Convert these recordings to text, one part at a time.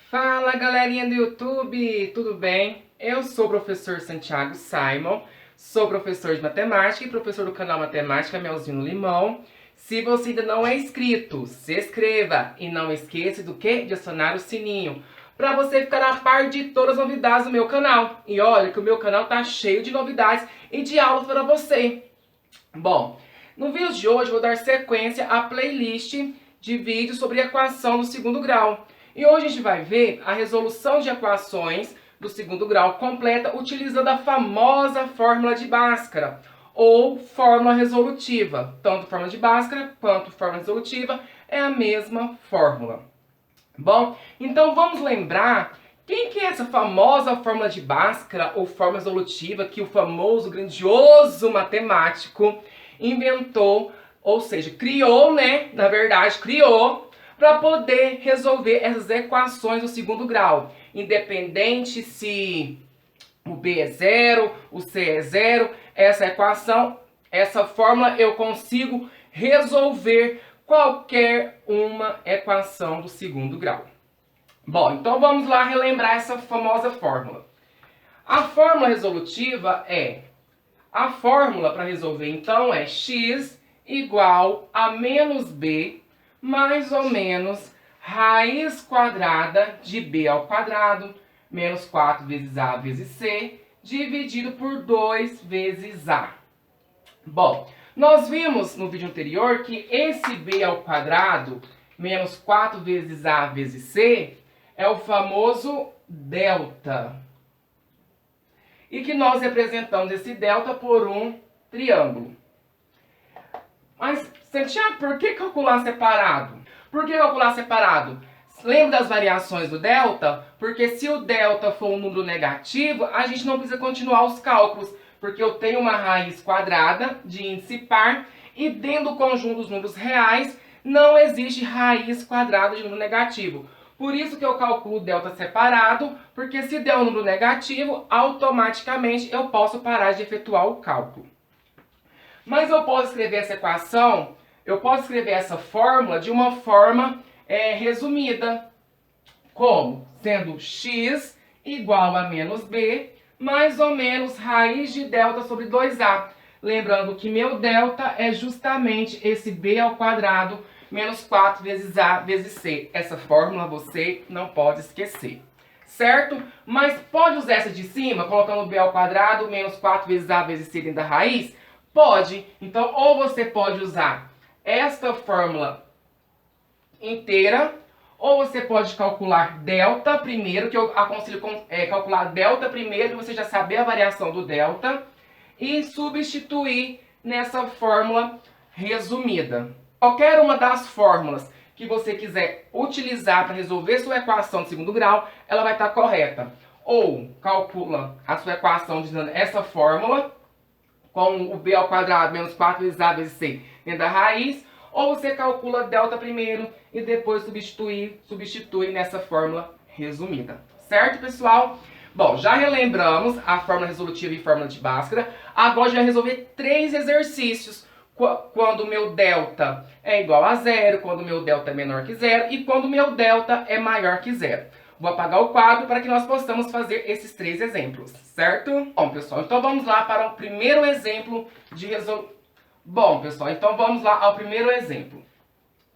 Fala galerinha do YouTube, tudo bem? Eu sou o professor Santiago Simon, sou professor de matemática e professor do canal Matemática Melzinho Limão. Se você ainda não é inscrito, se inscreva e não esqueça do que? De acionar o sininho, para você ficar a par de todas as novidades do meu canal. E olha que o meu canal tá cheio de novidades e de aulas para você. Bom, no vídeo de hoje eu vou dar sequência à playlist de vídeos sobre equação do segundo grau. E hoje a gente vai ver a resolução de equações do segundo grau completa utilizando a famosa fórmula de Bhaskara, ou fórmula resolutiva. Tanto fórmula de Bhaskara quanto fórmula resolutiva é a mesma fórmula. Bom, então vamos lembrar quem que é essa famosa fórmula de Bhaskara ou fórmula resolutiva que o famoso, grandioso matemático inventou, ou seja, criou, né? Na verdade, criou para poder resolver essas equações do segundo grau. Independente se o B é zero, o C é zero, essa equação, essa fórmula eu consigo resolver qualquer uma equação do segundo grau. Bom, então vamos lá relembrar essa famosa fórmula. A fórmula resolutiva é, a fórmula para resolver então é x igual a menos b mais ou menos raiz quadrada de b ao quadrado menos 4 vezes a vezes c dividido por 2 vezes a. Bom, nós vimos no vídeo anterior que esse b ao quadrado menos 4 vezes a vezes c é o famoso delta. E que nós representamos esse delta por um triângulo. Mas, Santiago, por que calcular separado? Por que calcular separado? Lembra das variações do delta? Porque se o delta for um número negativo, a gente não precisa continuar os cálculos. Porque eu tenho uma raiz quadrada de índice par e dentro do conjunto dos números reais não existe raiz quadrada de número negativo. Por isso que eu calculo o delta separado, porque se der um número negativo, automaticamente eu posso parar de efetuar o cálculo. Mas eu posso escrever essa equação, eu posso escrever essa fórmula de uma forma resumida. Como? Sendo x igual a menos b, mais ou menos raiz de delta sobre 2a. Lembrando que meu delta é justamente esse b ao quadrado menos 4 vezes a vezes c. Essa fórmula você não pode esquecer. Certo? Mas pode usar essa de cima, colocando b ao quadrado menos 4 vezes a vezes c dentro da raiz? Pode. Então, ou você pode usar esta fórmula inteira, ou você pode calcular delta primeiro, que eu aconselho calcular delta primeiro, para você já saber a variação do delta, e substituir nessa fórmula resumida. Qualquer uma das fórmulas que você quiser utilizar para resolver sua equação de segundo grau, ela vai estar correta. Ou calcula a sua equação usando essa fórmula, com o b ao quadrado menos 4 vezes a vezes c dentro da raiz, ou você calcula delta primeiro e depois substitui nessa fórmula resumida. Certo, pessoal? Bom, já relembramos a fórmula resolutiva e fórmula de Bhaskara. Agora a gente vai resolver 3 exercícios. Quando o meu delta é igual a zero, quando o meu delta é menor que zero e quando o meu delta é maior que zero. Vou apagar o quadro para que nós possamos fazer esses 3 exemplos, certo? Bom, pessoal, então vamos lá para o primeiro exemplo de resolução. Bom, pessoal, então vamos lá ao primeiro exemplo.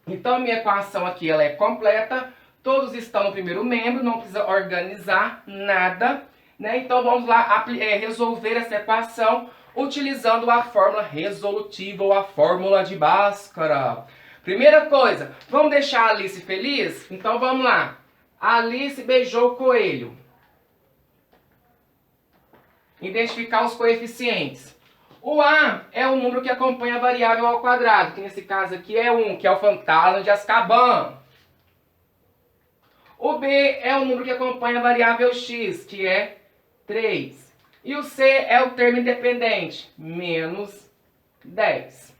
Então, a minha equação aqui ela é completa, todos estão no primeiro membro, não precisa organizar nada, né? Então, vamos lá resolver essa equação utilizando a fórmula resolutiva ou a fórmula de Bhaskara. Primeira coisa, vamos deixar a Alice feliz? Então, vamos lá. A Alice beijou o coelho. Identificar os coeficientes. O A é o número que acompanha a variável ao quadrado, que nesse caso aqui é 1, que é o fantasma de Azkaban. O B é o número que acompanha a variável x, que é 3. E o C é o termo independente, menos 10.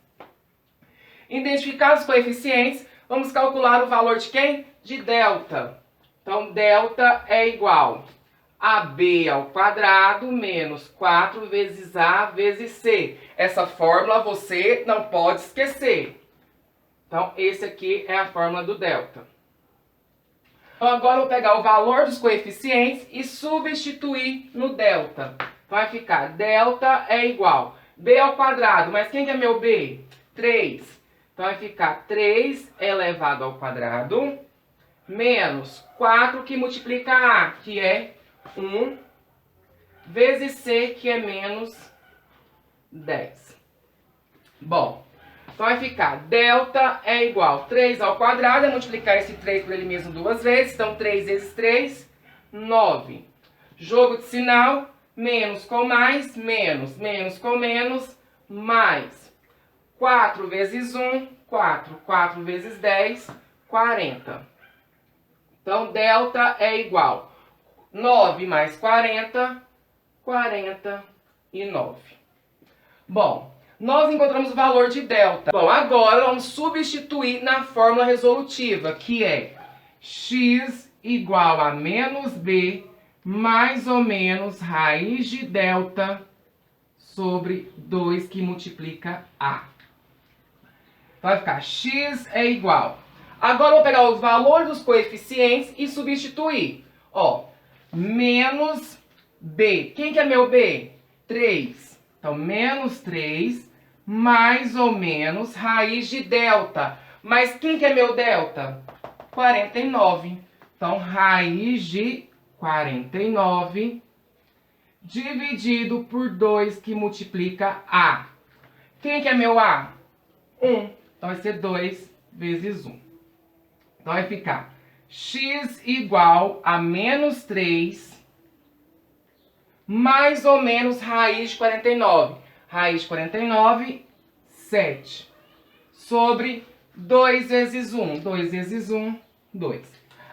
Identificar os coeficientes, vamos calcular o valor de quem? De delta. Então, delta é igual a b ao quadrado menos 4 vezes a vezes c. Essa fórmula você não pode esquecer. Então, esse aqui é a fórmula do delta. Então agora eu vou pegar o valor dos coeficientes e substituir no delta. Vai ficar delta é igual b ao quadrado, mas quem que é meu b? 3. Então vai ficar 3 elevado ao quadrado menos 4 que multiplica a, que é 1, vezes c, que é menos 10. Bom, então vai ficar delta é igual 3 ao quadrado, é multiplicar esse 3 por ele mesmo duas vezes, então 3 vezes 3, 9. Jogo de sinal, menos com mais, menos, menos com menos, mais. 4 vezes 1, 4. 4 vezes 10, 40. Então, delta é igual 9 mais 40, 49. Bom, nós encontramos o valor de delta. Bom, agora vamos substituir na fórmula resolutiva, que é x igual a menos b mais ou menos raiz de delta sobre 2 que multiplica a. Vai ficar x é igual. Agora eu vou pegar os valores dos coeficientes e substituir. Ó, menos b. Quem que é meu b? 3. Então, menos 3 mais ou menos raiz de delta. Mas quem que é meu delta? 49. Então, raiz de 49 dividido por 2 que multiplica a. Quem que é meu a? 1. Então, vai ser 2 vezes 1. Então, vai ficar x igual a menos 3 mais ou menos raiz de 49. Raiz de 49, 7. Sobre 2 vezes 1. 2 vezes 1, 2.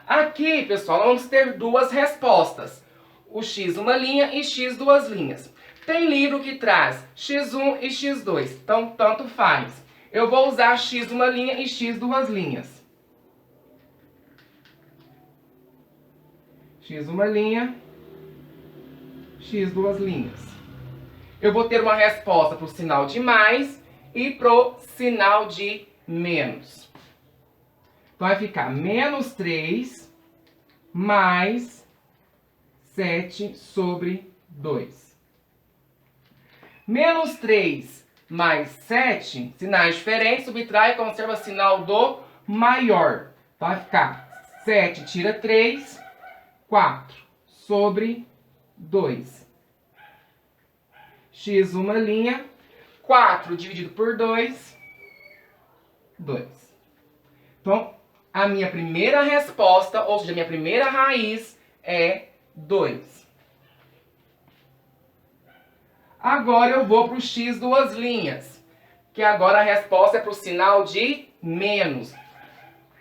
Aqui, pessoal, vamos ter duas respostas. O x uma linha e x duas linhas. Tem livro que traz x1 e x2. Então, tanto faz. Eu vou usar x uma linha e x duas linhas. X uma linha, x duas linhas. Eu vou ter uma resposta para o sinal de mais e para o sinal de menos. Então, vai ficar menos 3 mais 7 sobre 2. Menos 3 mais 7, sinais diferentes, subtrai e conserva sinal do maior. Então, vai ficar 7 tira 3, 4 sobre 2. X uma linha, 4 dividido por 2, 2. Então, a minha primeira resposta, ou seja, a minha primeira raiz é 2. Agora eu vou para o x duas linhas, que agora a resposta é para o sinal de menos.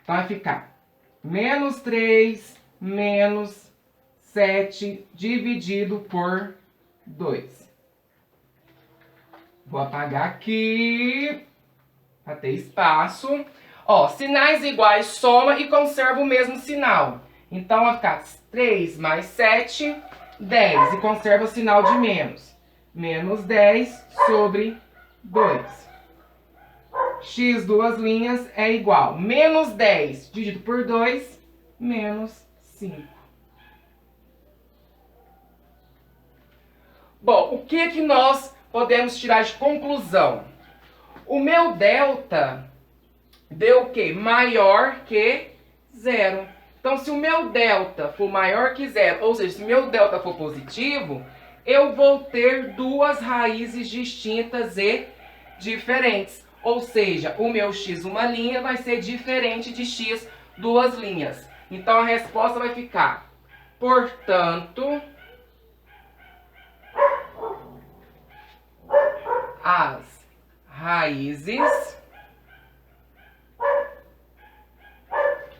Então, vai ficar menos 3 menos 7 dividido por 2. Vou apagar aqui, para ter espaço. Ó, sinais iguais soma e conserva o mesmo sinal. Então, vai ficar 3 mais 7, 10. E conserva o sinal de menos. Menos 10 sobre 2. X duas linhas é igual. Menos 10 dividido por 2, menos 5. Bom, o que nós podemos tirar de conclusão? O meu delta deu o quê? Maior que 0. Então, se o meu delta for maior que 0, ou seja, se o meu delta for positivo, eu vou ter duas raízes distintas e diferentes. Ou seja, o meu x uma linha vai ser diferente de x duas linhas. Então, a resposta vai ficar, portanto, as raízes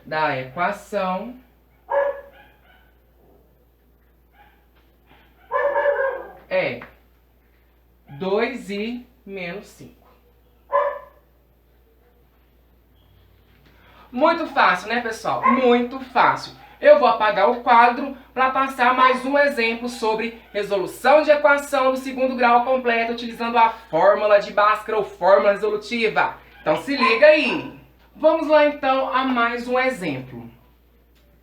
da equação é 2 e menos 5. Muito fácil, né, pessoal? Muito fácil. Eu vou apagar o quadro para passar mais um exemplo sobre resolução de equação do segundo grau completo utilizando a fórmula de Bhaskara ou fórmula resolutiva. Então se liga aí. Vamos lá então a mais um exemplo.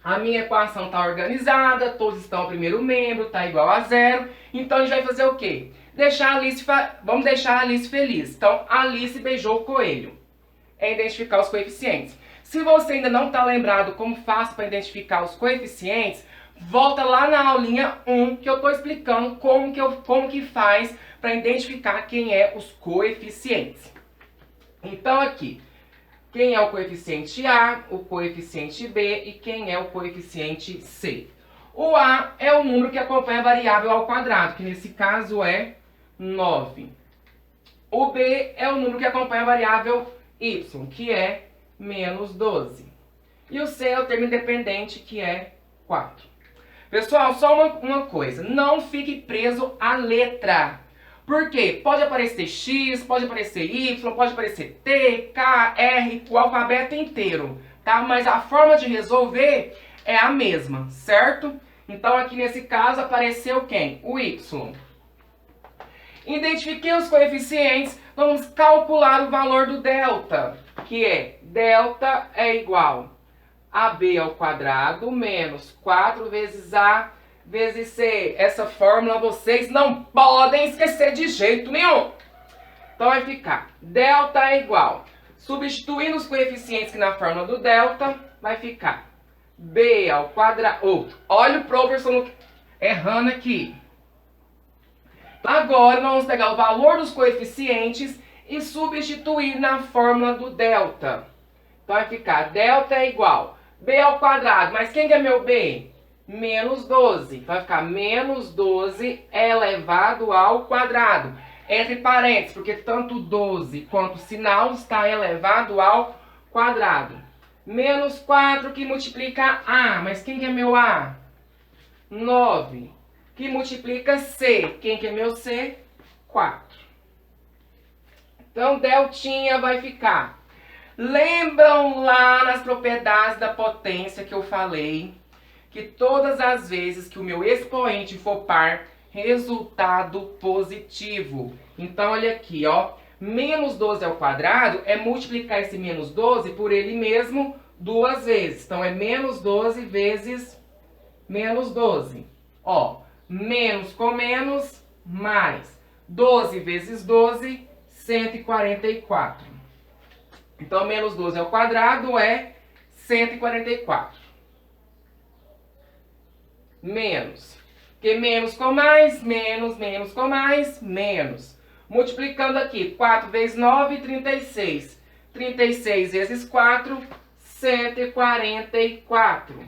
A minha equação está organizada, todos estão ao primeiro membro, está igual a zero. Então a gente vai fazer o quê? Vamos deixar a Alice feliz. Então, a Alice beijou o coelho. É identificar os coeficientes. Se você ainda não está lembrado como faz para identificar os coeficientes, volta lá na aulinha 1 que eu estou explicando como que faz para identificar quem é os coeficientes. Então aqui, quem é o coeficiente A, o coeficiente B e quem é o coeficiente C. O A é o número que acompanha a variável ao quadrado, que nesse caso é 9. O B é o número que acompanha a variável y, que é menos 12. E o C é o termo independente, que é 4. Pessoal, só uma coisa, não fique preso à letra. Por quê? Pode aparecer X, pode aparecer Y, pode aparecer T, K, R, o alfabeto inteiro, tá? Mas a forma de resolver é a mesma, certo? Então aqui nesse caso apareceu quem? O Y. Identifiquei os coeficientes, vamos calcular o valor do delta, que é delta é igual a b ao quadrado menos 4 vezes a vezes c. Essa fórmula vocês não podem esquecer de jeito nenhum. Então vai ficar delta é igual, substituindo os coeficientes que na fórmula do delta, vai ficar b ao quadrado. Olha o professor errando aqui. Agora nós vamos pegar o valor dos coeficientes e substituir na fórmula do delta. Então vai ficar delta é igual b ao quadrado, mas quem que é meu b? Menos 12. Vai ficar menos 12 elevado ao quadrado. Entre parênteses, porque tanto 12 quanto o sinal está elevado ao quadrado. Menos 4 que multiplica A, mas quem que é meu A? 9. Que multiplica C. Quem que é meu C? 4. Então, deltinha vai ficar. Lembram lá nas propriedades da potência que eu falei que todas as vezes que o meu expoente for par, resultado positivo. Então, olha aqui, ó. Menos 12 ao quadrado é multiplicar esse menos 12 por ele mesmo duas vezes. Então, é menos 12 vezes menos 12. Ó, menos com menos, mais. 12 vezes 12, 144. Então, menos 12 ao quadrado é 144. Menos. Porque menos com mais, menos, menos com mais, menos. Multiplicando aqui, 4 vezes 9, 36. 36 vezes 4, 144.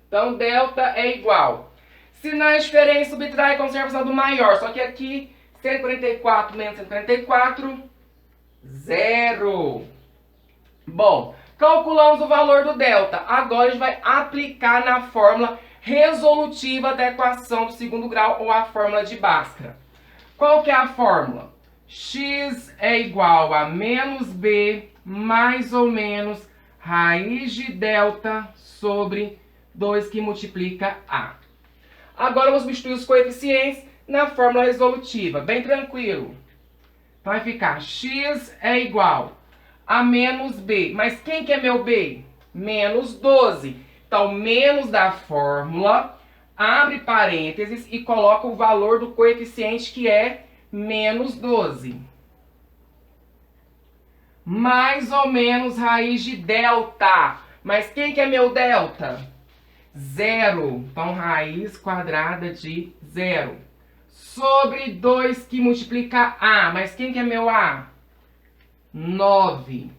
Então, delta é igual. Sinais diferentes, subtrai e conservação do maior. Só que aqui, 144 menos 144, 0. Bom, calculamos o valor do delta. Agora a gente vai aplicar na fórmula resolutiva da equação do segundo grau, ou a fórmula de Bhaskara. Qual que é a fórmula? X é igual a menos b mais ou menos raiz de delta sobre 2 que multiplica a. Agora eu vou substituir os coeficientes na fórmula resolutiva, bem tranquilo. Então vai ficar x é igual a menos b. Mas quem que é meu b? Menos 12. Então, menos da fórmula, abre parênteses e coloca o valor do coeficiente que é menos 12. Mais ou menos raiz de delta. Mas quem que é meu delta? 0. Então, raiz quadrada de 0. Sobre 2 que multiplica a. Mas quem que é meu a? 9.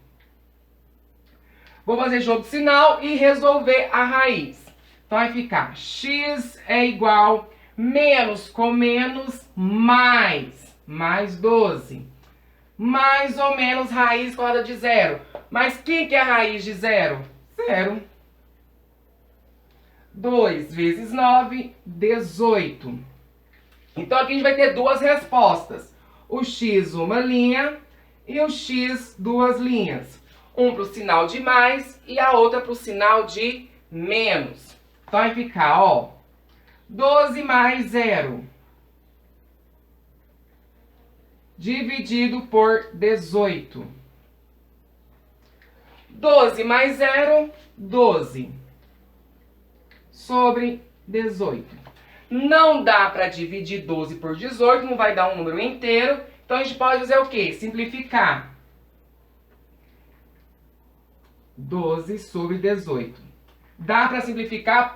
Vou fazer jogo de sinal e resolver a raiz. Então, vai ficar x é igual menos com menos mais 12. Mais ou menos raiz quadrada de 0. Mas quem que é a raiz de 0? 0. 2 vezes 9, 18. Então, aqui a gente vai ter duas respostas. O x, uma linha, e o x, duas linhas. Um para o sinal de mais e a outra para o sinal de menos. Então, vai ficar, ó, 12 mais 0. Dividido por 18. 12 mais 0, 12. sobre 18. Não dá para dividir 12 por 18, não vai dar um número inteiro. Então, a gente pode fazer o quê? Simplificar. 12 sobre 18. Dá para simplificar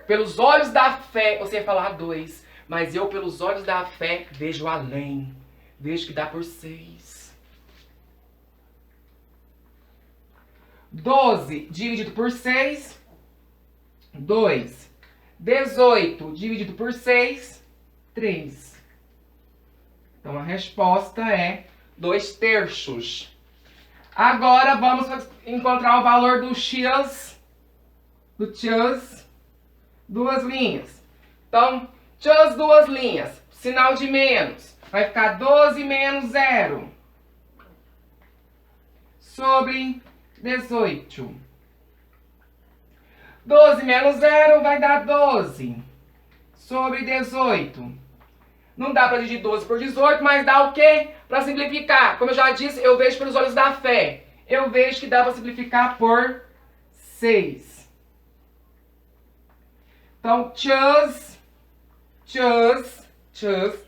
pelos olhos da fé. Você ia falar 2, mas eu, pelos olhos da fé, vejo além. Vejo que dá por 6. 12 dividido por 6, 2. 18 dividido por 6, 3. Então, a resposta é 2/3. Agora, vamos encontrar o valor do x, duas linhas. Então, x, duas linhas, sinal de menos. Vai ficar 12 menos 0 sobre 18. 12 menos 0 vai dar 12 sobre 18. Não dá para dividir 12 por 18, mas dá o quê? Para simplificar. Como eu já disse, eu vejo pelos olhos da fé. Eu vejo que dá para simplificar por 6. Então,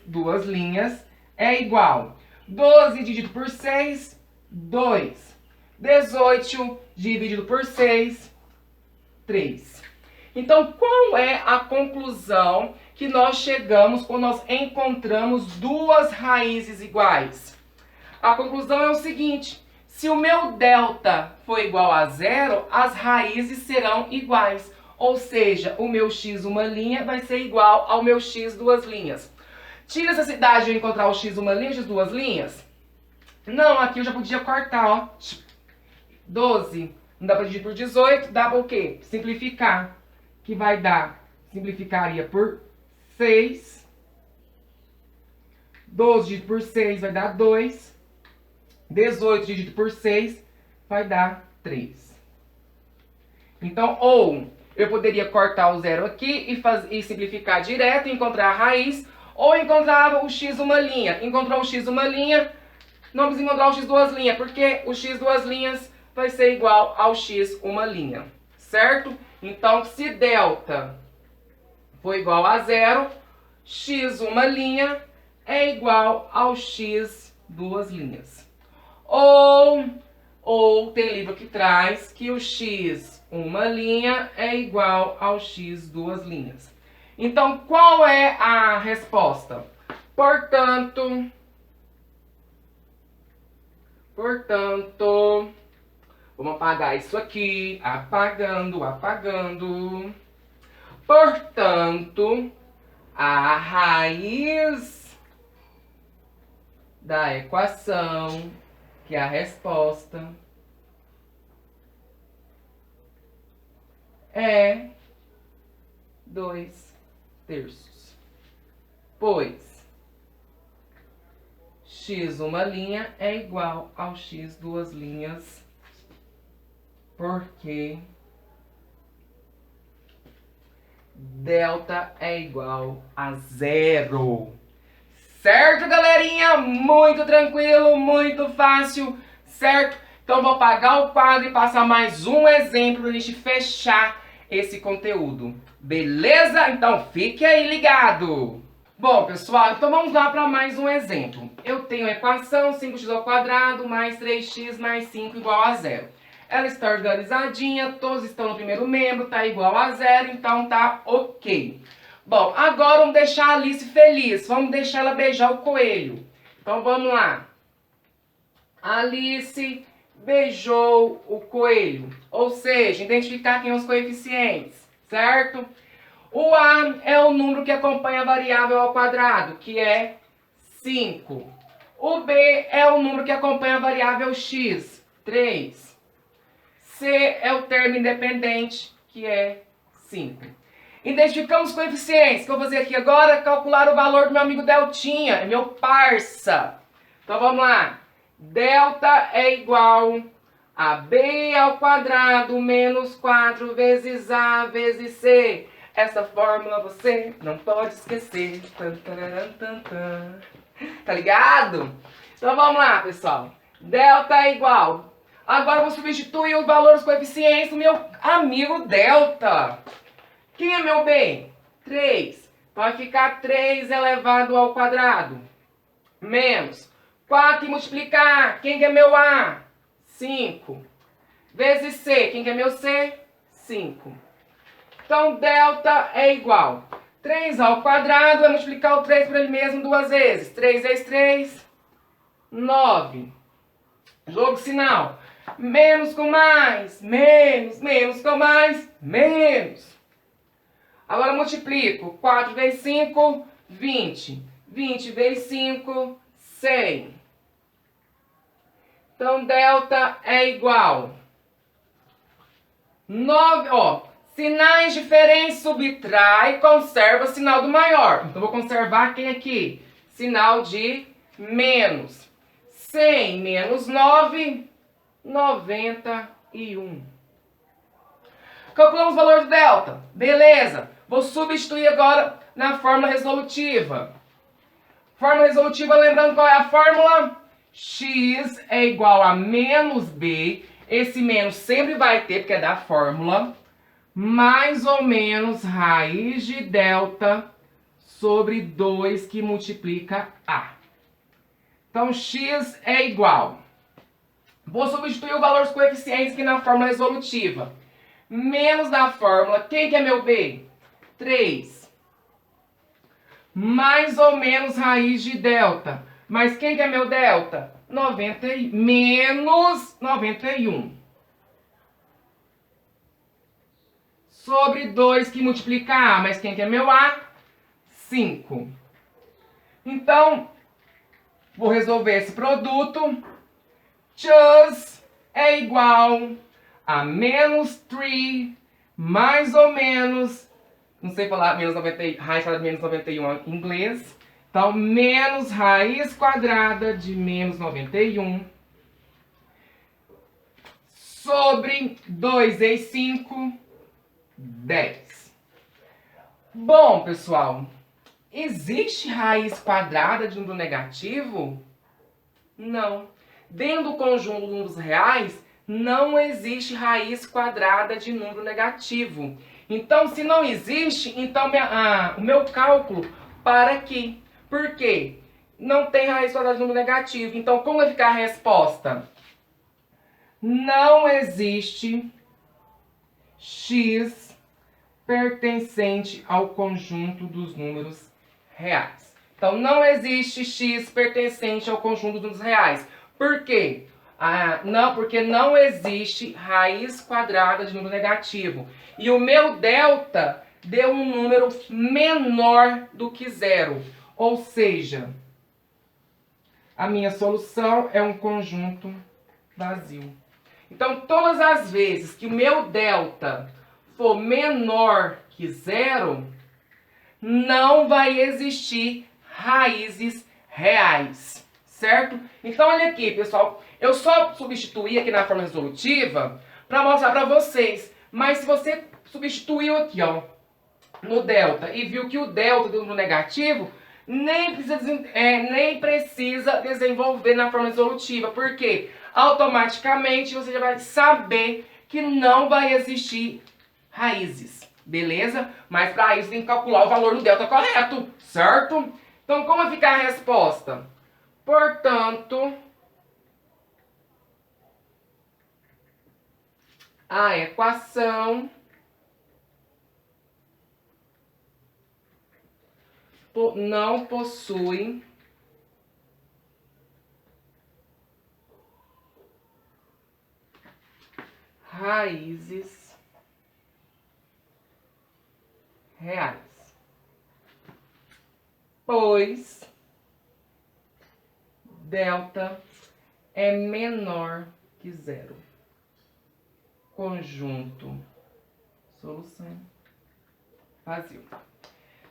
duas linhas, é igual. 12 dividido por 6, 2. 18 dividido por 6, 3. Então, qual é a conclusão que nós chegamos quando nós encontramos duas raízes iguais? A conclusão é o seguinte: se o meu delta for igual a 0, as raízes serão iguais. Ou seja, o meu x uma linha vai ser igual ao meu x duas linhas. Tira a necessidade de eu encontrar o x uma linha e x duas linhas? Não, aqui eu já podia cortar, ó. 12, não dá para dividir por 18, dá para o quê? Simplificar. Que vai dar, simplificaria por 6. 12 dividido por 6 vai dar 2. 18 dividido por 6 vai dar 3. Então, ou eu poderia cortar o 0 aqui e simplificar direto, encontrar a raiz, ou encontrava o x uma linha. Encontrou o x uma linha, não precisa encontrar o x duas linhas, porque o x duas linhas vai ser igual ao x uma linha, certo? Então, se delta for igual a 0, x uma linha é igual ao x duas linhas. Ou tem livro que traz que o x uma linha é igual ao x duas linhas. Então, qual é a resposta? Portanto, vamos apagar isso aqui, apagando. Portanto, a raiz da equação, que é a resposta, é 2/3. Pois x uma linha é igual ao x duas linhas, porque delta é igual a 0. Certo, galerinha? Muito tranquilo, muito fácil, certo? Então, vou apagar o quadro e passar mais um exemplo para a gente fechar esse conteúdo. Beleza? Então, fique aí ligado! Bom, pessoal, então vamos lá para mais um exemplo. Eu tenho a equação 5x² mais 3x mais 5 igual a 0. Ela está organizadinha, todos estão no primeiro membro, tá igual a 0, então tá ok. Bom, agora vamos deixar a Alice feliz, vamos deixar ela beijar o coelho. Então vamos lá. Alice beijou o coelho, ou seja, identificar quem são os coeficientes, certo? O A é o número que acompanha a variável ao quadrado, que é 5. O B é o número que acompanha a variável x, 3. C é o termo independente, que é 5. Identificamos os coeficientes. O que eu vou fazer aqui agora é calcular o valor do meu amigo Deltinha, é meu parça. Então vamos lá. Delta é igual a B ao quadrado menos 4 vezes A vezes C. Essa fórmula você não pode esquecer. Tá ligado? Então vamos lá, pessoal. Delta é igual. Agora eu vou substituir o valor dos coeficientes do meu amigo delta. Quem é meu B? 3. Vai ficar 3 elevado ao quadrado. Menos 4 e multiplicar. Quem que é meu A? 5. Vezes C. Quem que é meu C? 5. Então, delta é igual. 3 ao quadrado é multiplicar o 3 por ele mesmo duas vezes. 3 vezes 3, 9. Jogo sinal. Menos com mais. Menos com mais. Menos. Agora multiplico. 4 vezes 5, 20. 20 vezes 5, 100. Então, delta é igual. 9, sinais diferentes subtrai, conserva sinal do maior. Então, vou conservar quem aqui? Sinal de menos. 100 menos 9, 91. Calculamos o valor do delta. Beleza. Vou substituir agora na fórmula resolutiva. Fórmula resolutiva, lembrando qual é a fórmula? X é igual a menos B. Esse menos sempre vai ter, porque é da fórmula. Mais ou menos raiz de delta sobre 2 que multiplica A. Então, x é igual. Vou substituir o valor dos coeficientes aqui na fórmula resolutiva. Menos da fórmula, quem que é meu B? 3. Mais ou menos raiz de delta. Mas quem que é meu delta? 90, menos 91. Sobre 2 que multiplica A. Mas quem que é meu A? 5. Então, vou resolver esse produto. Just é igual a menos 3, mais ou menos, não sei falar menos 90, raiz quadrada de menos 91 em inglês. Então, menos raiz quadrada de menos 91 sobre 2 vezes 5, 10. Bom, pessoal, existe raiz quadrada de número negativo? Não. Dentro do conjunto dos números reais, não existe raiz quadrada de número negativo. Então, se não existe, então o meu cálculo para aqui. Por quê? Não tem raiz quadrada de número negativo. Então, como vai ficar a resposta? Não existe x pertencente ao conjunto dos números reais. Então, não existe x pertencente ao conjunto dos números reais. Por quê? Porque não existe raiz quadrada de número negativo. E o meu delta deu um número menor do que zero. Ou seja, a minha solução é um conjunto vazio. Então, todas as vezes que o meu delta for menor que zero, não vai existir raízes reais, certo? Então, olha aqui, pessoal, eu só substituí aqui na forma resolutiva para mostrar para vocês, mas se você substituiu aqui, ó, no delta e viu que o delta deu no negativo, nem precisa desenvolver na forma resolutiva, porque automaticamente você já vai saber que não vai existir raízes, beleza? Mas para isso tem que calcular o valor do delta correto, certo? Então, como vai ficar a resposta? Portanto, a equação não possui raízes reais, pois delta é menor que zero. Conjunto, solução, vazio.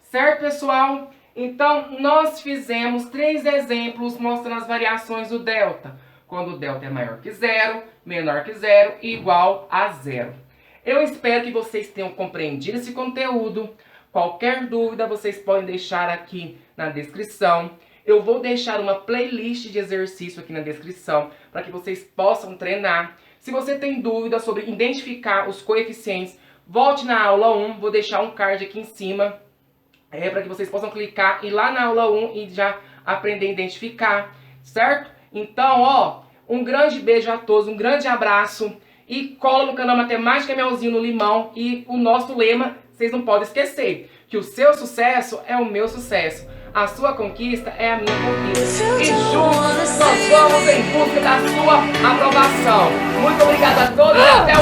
Certo, pessoal? Então, nós fizemos 3 exemplos mostrando as variações do delta. Quando o delta é maior que zero, menor que zero e igual a zero. Eu espero que vocês tenham compreendido esse conteúdo. Qualquer dúvida, vocês podem deixar aqui na descrição. Eu vou deixar uma playlist de exercício aqui na descrição para que vocês possam treinar. Se você tem dúvida sobre identificar os coeficientes, volte na aula 1, vou deixar um card aqui em cima, para que vocês possam clicar e ir lá na aula 1 e já aprender a identificar, certo? Então, ó, um grande beijo a todos, um grande abraço e cola no canal Matemática Melzinho no Limão. E o nosso lema, vocês não podem esquecer, que o seu sucesso é o meu sucesso, a sua conquista é a minha conquista. E juntos nós vamos em busca da sua aprovação. Muito obrigada a todos e até o